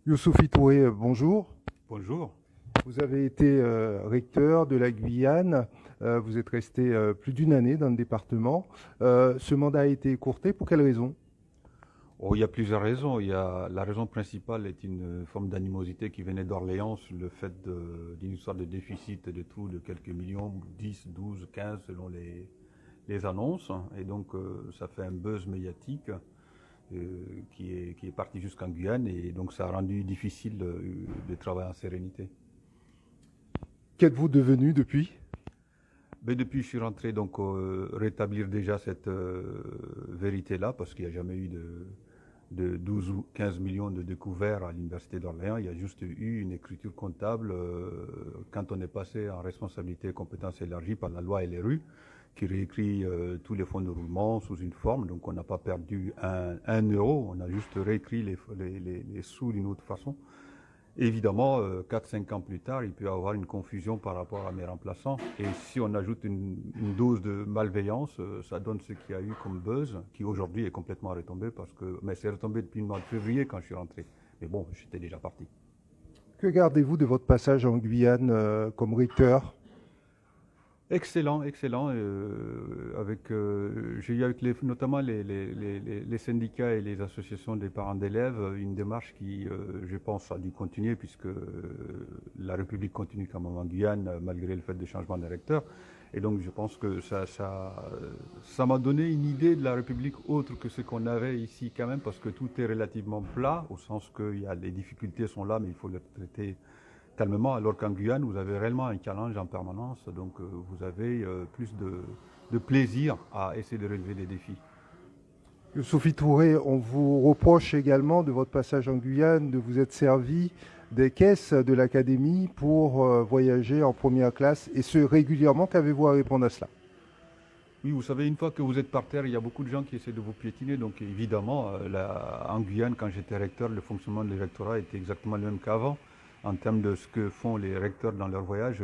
Youssouphi Touré, bonjour. Bonjour. Vous avez été recteur de la Guyane. Vous êtes resté plus d'une année dans le département. Ce mandat a été écourté. Pour quelles raisons? Oh, il y a plusieurs raisons. La raison principale est une forme d'animosité qui venait d'Orléans sur le fait d'une histoire de déficit de trous de quelques millions, 10, 12, 15 selon les annonces. Et donc ça fait un buzz médiatique qui est parti jusqu'en Guyane et donc ça a rendu difficile de travailler en sérénité. Qu'êtes-vous devenu depuis? Mais depuis, je suis rentré donc rétablir déjà cette vérité-là, parce qu'il n'y a jamais eu de 12 ou 15 millions de découverts à l'Université d'Orléans. Il y a juste eu une écriture comptable quand on est passé en responsabilité et compétences élargies par la loi LRU, qui réécrit tous les fonds de roulement sous une forme. Donc on n'a pas perdu un euro, on a juste réécrit les sous d'une autre façon. Évidemment, 4-5 ans plus tard, il peut y avoir une confusion par rapport à mes remplaçants. Et si on ajoute une dose de malveillance, ça donne ce qu'il y a eu comme buzz, qui aujourd'hui est complètement retombé, mais c'est retombé depuis le mois de février quand je suis rentré. Mais bon, j'étais déjà parti. Que gardez-vous de votre passage en Guyane comme recteur? Excellent, excellent. J'ai eu avec notamment les syndicats et les associations des parents d'élèves une démarche qui, je pense, a dû continuer puisque la République continue quand même en Guyane malgré le fait de changement de recteur. Et donc je pense que ça m'a donné une idée de la République autre que ce qu'on avait ici quand même, parce que tout est relativement plat, au sens que les difficultés sont là, mais il faut les traiter calmement, alors qu'en Guyane, vous avez réellement un challenge en permanence, donc vous avez plus de plaisir à essayer de relever les défis. Youssouphi Touré, on vous reproche également de votre passage en Guyane de vous être servi des caisses de l'académie pour voyager en première classe, et ce régulièrement. Qu'avez-vous à répondre à cela? Oui, vous savez, une fois que vous êtes par terre, il y a beaucoup de gens qui essaient de vous piétiner. Donc évidemment, en Guyane, quand j'étais recteur, le fonctionnement du rectorat était exactement le même qu'avant. En termes de ce que font les recteurs dans leur voyage,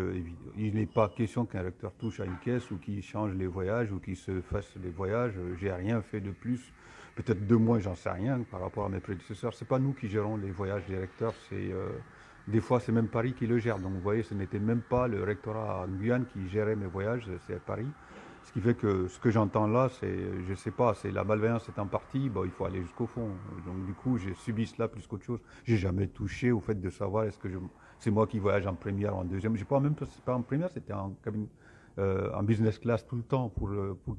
il n'est pas question qu'un recteur touche à une caisse ou qu'il change les voyages ou qu'il se fasse les voyages. J'ai rien fait de plus, peut-être 2 mois, j'en sais rien par rapport à mes prédécesseurs. C'est pas nous qui gérons les voyages des recteurs, des fois c'est même Paris qui le gère. Donc vous voyez, ce n'était même pas le rectorat en Guyane qui gérait mes voyages, c'est Paris. Ce qui fait que ce que j'entends là, c'est, je sais pas, c'est la malveillance est en partie, bon, il faut aller jusqu'au fond. Donc du coup, j'ai subi cela plus qu'autre chose. J'ai jamais touché au fait de savoir c'est moi qui voyage en première ou en deuxième. J'ai pas même c'est pas en première, c'était en cabine, en business class tout le temps pour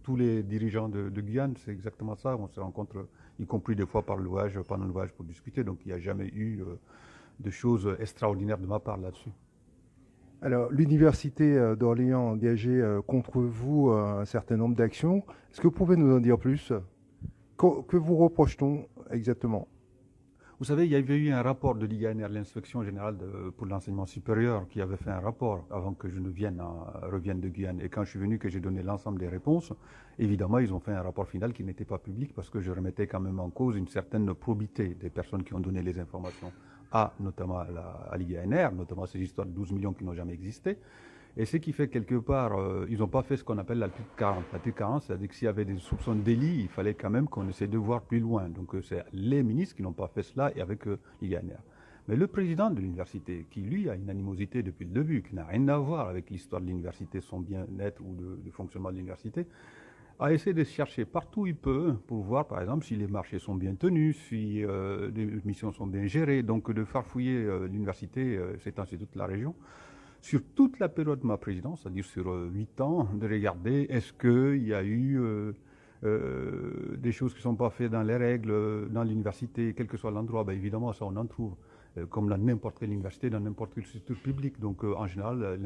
tous les dirigeants de Guyane. C'est exactement ça. On se rencontre, y compris des fois pendant le voyage pour discuter. Donc il n'y a jamais eu de choses extraordinaires de ma part là-dessus. Alors, l'université d'Orléans a engagé contre vous un certain nombre d'actions. Est-ce que vous pouvez nous en dire plus? Que vous reproche-t-on exactement? Vous savez, il y avait eu un rapport de l'IGANR, l'inspection générale pour l'enseignement supérieur, qui avait fait un rapport avant que je ne revienne de Guyane. Et quand je suis venu, que j'ai donné l'ensemble des réponses, évidemment, ils ont fait un rapport final qui n'était pas public parce que je remettais quand même en cause une certaine probité des personnes qui ont donné les informations notamment à l'IGANR, notamment ces histoires de 12 millions qui n'ont jamais existé. Et ce qui fait quelque part, ils n'ont pas fait ce qu'on appelle la TUC 40. La TUC 40, c'est-à-dire que s'il y avait des soupçons de délit, il fallait quand même qu'on essaie de voir plus loin. Donc c'est les ministres qui n'ont pas fait cela et avec l'IGANR. Mais le président de l'université, qui lui a une animosité depuis le début, qui n'a rien à voir avec l'histoire de l'université, son bien-être ou du fonctionnement de l'université, a essayé de chercher partout où il peut pour voir, par exemple, si les marchés sont bien tenus, si les missions sont bien gérées. Donc de farfouiller l'université, c'est ainsi toute la région sur toute la période de ma présidence, c'est-à-dire sur 8 ans, de regarder est-ce qu'il y a eu des choses qui ne sont pas faites dans les règles, dans l'université, quel que soit l'endroit. Ben, évidemment, ça on en trouve, comme dans n'importe quelle université, dans n'importe quelle structure publique. Donc en général,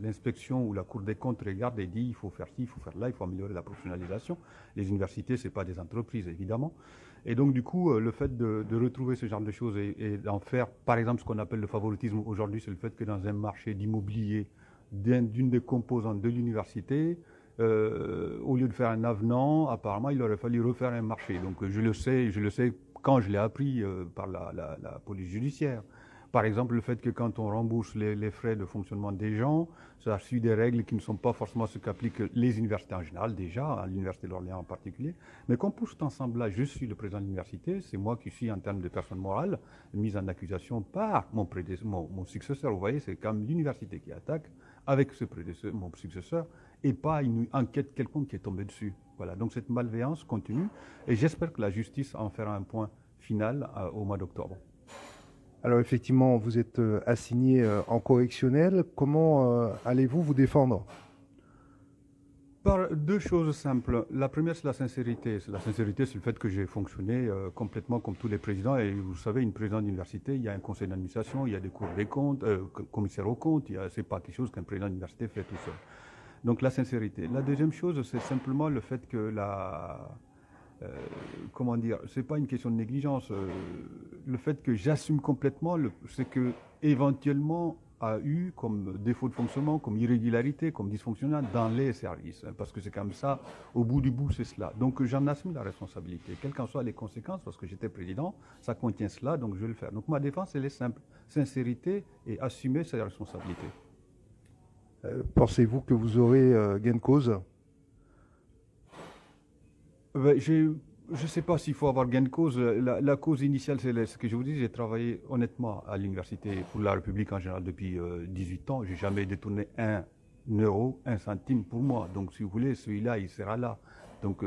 l'inspection ou la Cour des comptes regarde et dit il faut faire ci, il faut faire là, il faut améliorer la professionnalisation. Les universités, ce n'est pas des entreprises, évidemment. Et donc, du coup, le fait de retrouver ce genre de choses et d'en faire, par exemple, ce qu'on appelle le favoritisme aujourd'hui, c'est le fait que dans un marché d'immobilier d'une des composantes de l'université, au lieu de faire un avenant, apparemment, il aurait fallu refaire un marché. Donc, je le sais quand je l'ai appris par la police judiciaire. Par exemple, le fait que quand on rembourse les frais de fonctionnement des gens, ça suit des règles qui ne sont pas forcément ce qu'appliquent les universités en général, déjà, à l'Université d'Orléans en particulier. Mais comme pour cet ensemble-là, je suis le président de l'université, c'est moi qui suis, en termes de personne morale, mise en accusation par mon successeur. Vous voyez, c'est quand même l'université qui attaque avec mon successeur, et pas une enquête quelconque qui est tombée dessus. Voilà, donc cette malveillance continue, et j'espère que la justice en fera un point final au mois d'octobre. Alors effectivement, vous êtes assigné en correctionnel. Comment allez-vous vous défendre? Par deux choses simples. La première, c'est la sincérité. La sincérité, c'est le fait que j'ai fonctionné complètement comme tous les présidents. Et vous savez, une présidente d'université, il y a un conseil d'administration, il y a des cours des comptes, commissaire aux comptes. C'est pas quelque chose qu'un président d'université fait tout seul. Donc la sincérité. La deuxième chose, c'est simplement le fait que comment dire, c'est pas une question de négligence. Le fait que j'assume complètement ce que éventuellement a eu comme défaut de fonctionnement, comme irrégularité, comme dysfonctionnement dans les services. Parce que c'est comme ça, au bout du bout, c'est cela. Donc j'en assume la responsabilité, quelles qu'en soient les conséquences, parce que j'étais président, ça contient cela, donc je vais le faire. Donc ma défense, elle est simple, sincérité et assumer ses responsabilités. Pensez-vous que vous aurez gain de cause? Je ne sais pas s'il faut avoir gain de cause. La cause initiale, c'est ce que je vous dis. J'ai travaillé honnêtement à l'université pour la République en général depuis 18 ans. Je n'ai jamais détourné un euro, un centime pour moi. Donc, si vous voulez, celui-là, il sera là. Donc,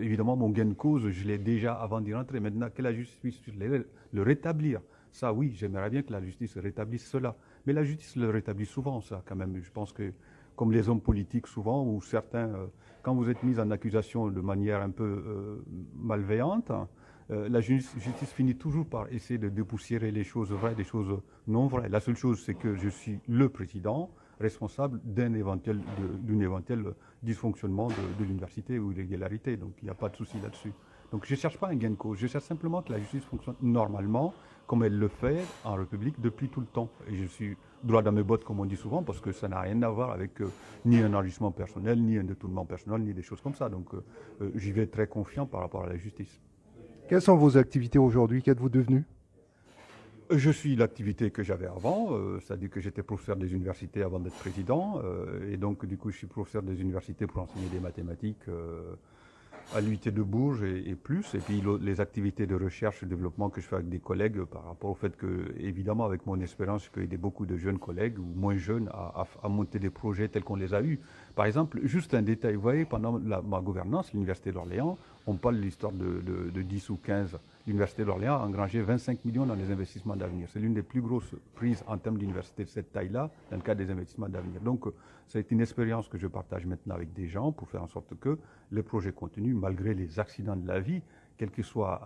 évidemment, mon gain de cause, je l'ai déjà avant d'y rentrer. Maintenant, que la justice puisse le rétablir, ça, oui, j'aimerais bien que la justice rétablisse cela. Mais la justice le rétablit souvent, ça, quand même. Je pense que, comme les hommes politiques, souvent, ou certains, quand vous êtes mis en accusation de manière un peu malveillante, la justice finit toujours par essayer de dépoussiérer les choses vraies des choses non vraies. La seule chose, c'est que je suis le président responsable d'une éventuel dysfonctionnement de l'université ou irrégularité. Donc il n'y a pas de souci là-dessus. Donc je ne cherche pas un gain de cause, je cherche simplement que la justice fonctionne normalement, comme elle le fait en République depuis tout le temps. Et je suis droit dans mes bottes, comme on dit souvent, parce que ça n'a rien à voir avec ni un enrichissement personnel, ni un détournement personnel, ni des choses comme ça. Donc j'y vais très confiant par rapport à la justice. Quelles sont vos activités aujourd'hui? Qu'êtes-vous devenu? Je suis l'activité que j'avais avant, c'est-à-dire que j'étais professeur des universités avant d'être président, et donc du coup je suis professeur des universités pour enseigner des mathématiques à l'UIT de Bourges et plus, et puis les activités de recherche et développement que je fais avec des collègues par rapport au fait que, évidemment, avec mon expérience, je peux aider beaucoup de jeunes collègues ou moins jeunes à monter des projets tels qu'on les a eus. Par exemple, juste un détail, vous voyez, pendant ma gouvernance, l'Université d'Orléans, on parle de l'histoire de 10 ou 15. L'Université d'Orléans a engrangé 25 millions dans les investissements d'avenir. C'est l'une des plus grosses prises en termes d'université de cette taille-là, dans le cadre des investissements d'avenir. Donc, c'est une expérience que je partage maintenant avec des gens pour faire en sorte que les projets continuent malgré les accidents de la vie. Quel que soit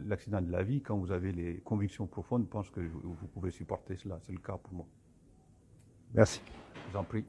l'accident de la vie, quand vous avez les convictions profondes, je pense que vous pouvez supporter cela. C'est le cas pour moi. Merci. Je vous en prie.